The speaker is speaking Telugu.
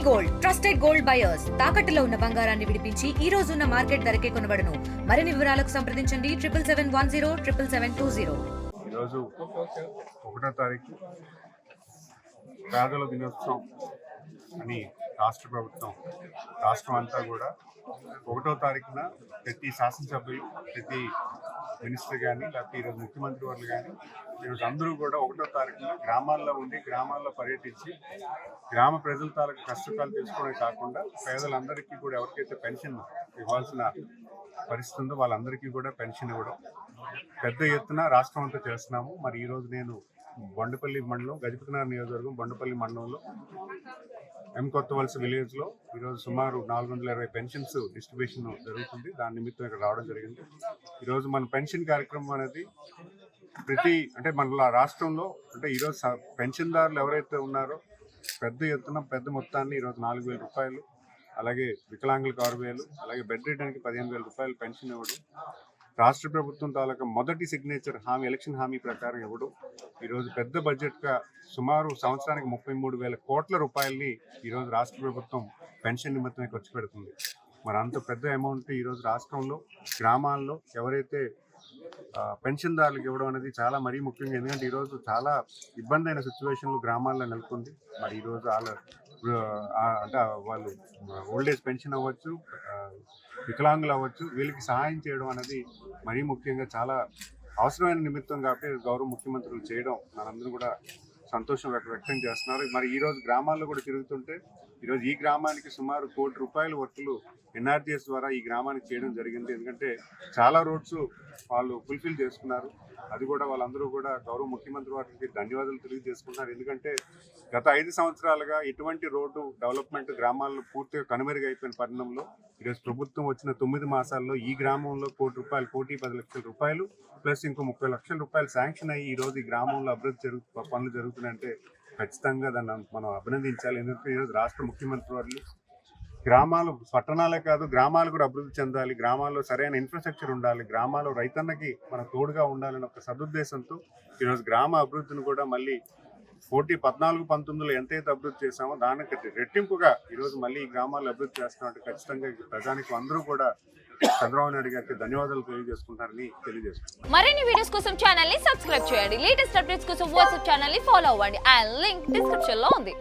గోల్డ్ ట్రస్టెడ్ గోల్డ్ బయర్స్ తాకట్టులో ఉన్న బంగారాన్ని విడిపించి ఈ రోజు ఉన్న మార్కెట్ ధరకే కొనబడును. మరిన్ని వివరాలకు సంప్రదించండి 77107720. ఈరోజు 1వ తారీఖు పేదల దినోత్సవం అని రాష్ట్ర ప్రభుత్వం రాష్ట్రం అంతా కూడా 1వ తారీఖున ప్రతి శాసనసభ్యులు ప్రతి మినిస్టర్ కానీ లేకపోతే ఈరోజు ముఖ్యమంత్రి వాళ్ళు కానీ ఈరోజు అందరూ కూడా 1వ తారీఖున గ్రామాల్లో ఉండి గ్రామాల్లో పర్యటించి గ్రామ ప్రజల తాలూకు కష్టకాలు తెలుసుకోవడమే కాకుండా పేదలందరికీ కూడా ఎవరికైతే పెన్షన్ ఇవ్వాల్సిన పరిస్థితి ఉందో వాళ్ళందరికీ కూడా పెన్షన్ ఇవ్వడం పెద్ద ఎత్తున రాష్ట్రం అంతా చేస్తున్నాము. మరి ఈరోజు నేను బొండపల్లి మండలం గజపతినగర్ నియోజకవర్గం బొండపల్లి మండలంలో కొత్తవలస విలేజ్లో ఈరోజు సుమారు 420 పెన్షన్స్ డిస్ట్రిబ్యూషన్ జరుగుతుంది. దాని నిమిత్తం ఇక్కడ రావడం జరిగింది. ఈరోజు మన పెన్షన్ కార్యక్రమం అనేది అంటే మన రాష్ట్రంలో అంటే ఈరోజు పెన్షన్దారులు ఎవరైతే ఉన్నారో పెద్ద ఎత్తున పెద్ద మొత్తాన్ని ఈరోజు 4,000 రూపాయలు, అలాగే వికలాంగులకు 6,000, అలాగే బెడ్ రేటానికి 15,000 రూపాయలు పెన్షన్ ఇవ్వడం, రాష్ట్ర ప్రభుత్వం తాలూకా మొదటి సిగ్నేచర్ హామీ ఎలక్షన్ హామీ ప్రకారం ఇవ్వడం, ఈరోజు పెద్ద బడ్జెట్గా సుమారు సంవత్సరానికి 33,000 కోట్ల రూపాయలని ఈరోజు రాష్ట్ర ప్రభుత్వం పెన్షన్ నిమిత్తమే ఖర్చు పెడుతుంది. మరి అంత పెద్ద అమౌంట్ ఈరోజు రాష్ట్రంలో గ్రామాల్లో ఎవరైతే పెన్షన్దారులకు ఇవ్వడం అనేది చాలా మరీ ముఖ్యంగా. ఎందుకంటే ఈరోజు చాలా ఇబ్బంది అయిన సిచ్యువేషన్లు గ్రామాల్లో నెలకొంది. మరి ఈరోజు అంటే వాళ్ళు ఓల్డేజ్ పెన్షన్ అవ్వచ్చు, వికలాంగులు అవ్వచ్చు, వీళ్ళకి సహాయం చేయడం అనేది మరీ ముఖ్యంగా చాలా అవసరమైన నిమిత్తం కాబట్టి గౌరవ ముఖ్యమంత్రులు చేయడం మనందరూ కూడా సంతోషం వ్యక్తం చేస్తున్నారు. మరి ఈరోజు గ్రామాల్లో కూడా తిరుగుతుంటే ఈరోజు ఈ గ్రామానికి సుమారు 1 కోటి రూపాయల వర్కులు ఎన్ఆర్జీఎస్ ద్వారా ఈ గ్రామానికి చేయడం జరిగింది. ఎందుకంటే చాలా రోడ్స్ వాళ్ళు ఫుల్ఫిల్ చేసుకున్నారు. అది కూడా వాళ్ళందరూ కూడా గౌరవ ముఖ్యమంత్రి వారికి ధన్యవాదాలు తెలియజేసుకుంటున్నారు. ఎందుకంటే గత 5 సంవత్సరాలుగా ఎటువంటి రోడ్డు డెవలప్మెంట్ గ్రామాల్లో పూర్తిగా కనుమరుగైపోయిన పరిణామంలో ఈరోజు ప్రభుత్వం వచ్చిన 9 మాసాల్లో ఈ గ్రామంలో 1 కోటి రూపాయలు, 1,10,00,000 రూపాయలు ప్లస్ ఇంకో 30 లక్షల రూపాయలు శాంక్షన్ అయ్యి ఈరోజు ఈ గ్రామంలో అభివృద్ధి పనులు జరుగుతున్నాయంటే ఖచ్చితంగా దాన్ని మనం అభినందించాలి. ఎందుకంటే ఈరోజు రాష్ట్ర ముఖ్యమంత్రి వాళ్ళు గ్రామాలు పట్టణాలే కాదు గ్రామాలు కూడా అభివృద్ధి చెందాలి, గ్రామాల్లో సరైన ఇన్ఫ్రాస్ట్రక్చర్ ఉండాలి, గ్రామాల్లో రైతన్నకి మన తోడుగా ఉండాలని ఒక సదుద్దేశంతో ఈరోజు గ్రామ అభివృద్ధిని కూడా మళ్ళీ 14-19లో ఎంతైతే అభివృద్ధి చేశామో దానికి రెట్టింపుగా ఈరోజు మళ్ళీ ఈ గ్రామాల్లో అభివృద్ధి చేస్తున్నామంటే ఖచ్చితంగా ప్రజానికి అందరూ కూడా చంద్రబాబు నాయుడు గారికి ధన్యవాదాలు తెలియజేసుకుంటారని తెలియజేసుకుంటారు. మరిన్ని వీడియోస్ కోసం ఛానల్ ని సబ్స్క్రైబ్ చేయండి. లేటెస్ట్ అప్డేట్స్ కోసం వాట్సాప్ ఛానల్ ని ఫాలో అవ్వండి. ఆ లింక్ డిస్క్రిప్షన్ లో ఉంది.